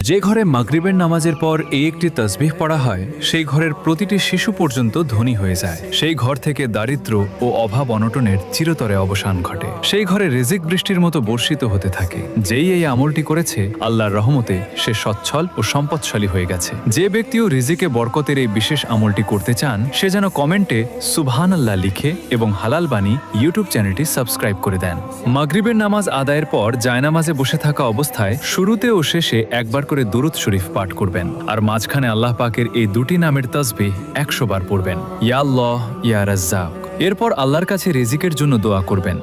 যে ঘরে মাগরিবের নামাজের পর এই একটি তসবিহ পড়া হয় সেই ঘরের প্রতিটি শিশু পর্যন্ত ধনী হয়ে যায়। সেই ঘর থেকে দারিদ্র ও অভাব অনটনের চিরতরে অবসান ঘটে। সেই ঘরে রিজিক বৃষ্টির মতো বর্ষিত হতে থাকে। যেই এই আমলটি করেছে আল্লাহর রহমতে সে সচ্ছল ও সম্পদশালী হয়ে গেছে। যে ব্যক্তিও রিজিকে বরকতের এই বিশেষ আমলটি করতে চান সে যেন কমেন্টে সুবহানাল্লাহ লিখে এবং হালাল বাণী ইউটিউব চ্যানেলটি সাবস্ক্রাইব করে দেন। মাগরিবের নামাজ আদায়ের পর জায়নামাজে বসে থাকা অবস্থায় শুরুতে ও শেষে একবার করে দুরূদ শরীফ পাঠ করবেন আর মাঝখানে আল্লাহ পাকের এই দুটি নামের তাসবিহ 100 বার পড়বেন, ইয়া আল্লাহ ইয়া রাজ্জাক। এরপর আল্লাহর কাছে রিজিকের জন্য দোয়া করবেন।